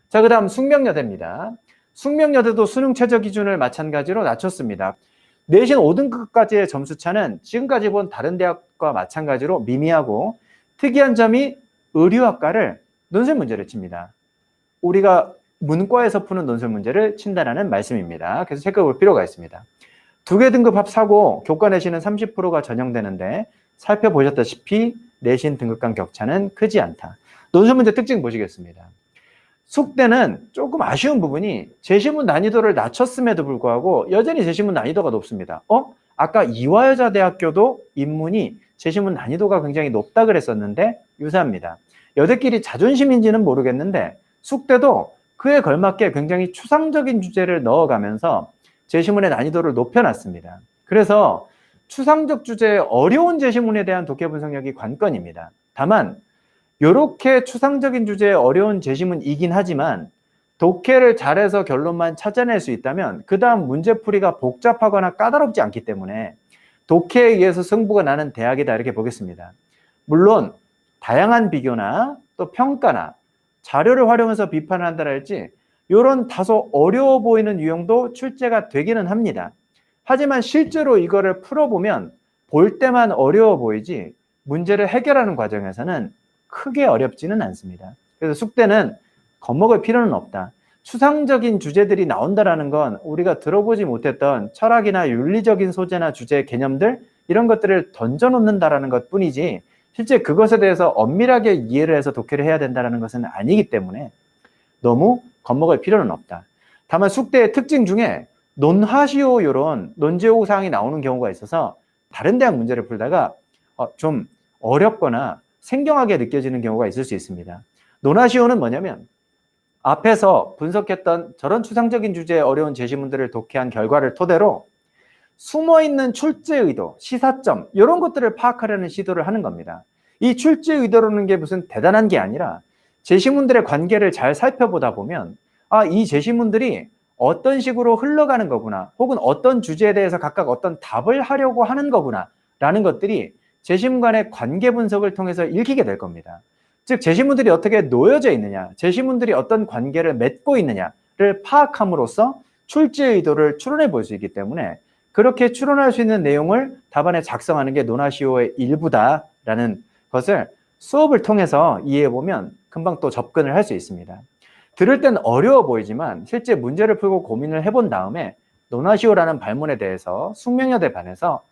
자, 그 다음 숙명여대입니다. 숙명여대도 수능 최저 기준을 마찬가지로 낮췄습니다. 내신 5등급까지의 점수차는 지금까지 본 다른 대학과 마찬가지로 미미하고 특이한 점이 의류학과를 논술 문제를 칩니다. 우리가 문과에서 푸는 논술 문제를 친다라는 말씀입니다. 그래서 체크해볼 필요가 있습니다. 두 개 등급 합사고 교과 내신은 30%가 전형되는데 살펴보셨다시피 내신 등급 간 격차는 크지 않다. 논술 문제 특징 보시겠습니다. 숙대는 조금 아쉬운 부분이 제시문 난이도를 낮췄음에도 불구하고 여전히 제시문 난이도가 높습니다. 아까 이화여자대학교도 인문이 제시문 난이도가 굉장히 높다 그랬었는데 유사합니다. 여대끼리 자존심인지는 모르겠는데 숙대도 그에 걸맞게 굉장히 추상적인 주제를 넣어가면서 제시문의 난이도를 높여놨습니다. 그래서 추상적 주제의 어려운 제시문에 대한 독해 분석력이 관건입니다. 다만 이렇게 추상적인 주제의 어려운 제시문이긴 하지만 독해를 잘해서 결론만 찾아낼 수 있다면 그 다음 문제풀이가 복잡하거나 까다롭지 않기 때문에 독해에 의해서 승부가 나는 대학이다 이렇게 보겠습니다. 물론 다양한 비교나 또 평가나 자료를 활용해서 비판을 한다라 할지 이런 다소 어려워 보이는 유형도 출제가 되기는 합니다. 하지만 실제로 이거를 풀어보면 볼 때만 어려워 보이지 문제를 해결하는 과정에서는 크게 어렵지는 않습니다. 그래서 숙대는 겁먹을 필요는 없다. 추상적인 주제들이 나온다라는 건 우리가 들어보지 못했던 철학이나 윤리적인 소재나 주제 개념들 이런 것들을 던져놓는다라는 것 뿐이지 실제 그것에 대해서 엄밀하게 이해를 해서 독해를 해야 된다는 것은 아니기 때문에 너무 겁먹을 필요는 없다. 다만 숙대의 특징 중에 논하시오 이런 논제호 사항이 나오는 경우가 있어서 다른 대학 문제를 풀다가 좀 어렵거나 생경하게 느껴지는 경우가 있을 수 있습니다. 논하시오는 뭐냐면 앞에서 분석했던 저런 추상적인 주제의 어려운 제시문들을 독해한 결과를 토대로 숨어있는 출제 의도, 시사점 이런 것들을 파악하려는 시도를 하는 겁니다. 이 출제 의도라는 게 무슨 대단한 게 아니라 제시문들의 관계를 잘 살펴보다 보면 이 제시문들이 어떤 식으로 흘러가는 거구나 혹은 어떤 주제에 대해서 각각 어떤 답을 하려고 하는 거구나 라는 것들이 제시문 간의 관계 분석을 통해서 읽히게 될 겁니다. 즉 제시문들이 어떻게 놓여져 있느냐, 제시문들이 어떤 관계를 맺고 있느냐를 파악함으로써 출제 의도를 추론해 볼 수 있기 때문에 그렇게 추론할 수 있는 내용을 답안에 작성하는 게 논하시오의 일부다라는 것을 수업을 통해서 이해해보면 금방 또 접근을 할 수 있습니다. 들을 땐 어려워 보이지만 실제 문제를 풀고 고민을 해본 다음에 논하시오라는 발문에 대해서 숙명여대 반에서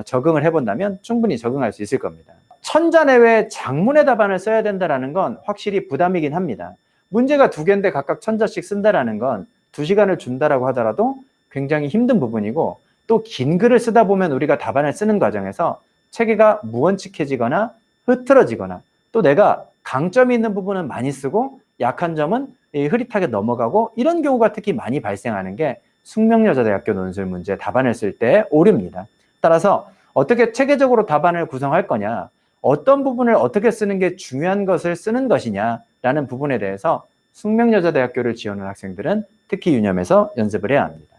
적응을 해본다면 충분히 적응할 수 있을 겁니다. 천자내외 장문의 답안을 써야 된다는 건 확실히 부담이긴 합니다. 문제가 2개인데 각각 1000자씩 쓴다는 건 2시간을 준다라고 하더라도 굉장히 힘든 부분이고 또 긴 글을 쓰다 보면 우리가 답안을 쓰는 과정에서 체계가 무원칙해지거나 흐트러지거나 또 내가 강점이 있는 부분은 많이 쓰고 약한 점은 흐릿하게 넘어가고 이런 경우가 특히 많이 발생하는 게 숙명여자대학교 논술 문제 답안을 쓸 때 오류입니다. 따라서 어떻게 체계적으로 답안을 구성할 거냐, 어떤 부분을 어떻게 쓰는 게 중요한 것을 쓰는 것이냐라는 부분에 대해서 숙명여자대학교를 지원하는 학생들은 특히 유념해서 연습을 해야 합니다.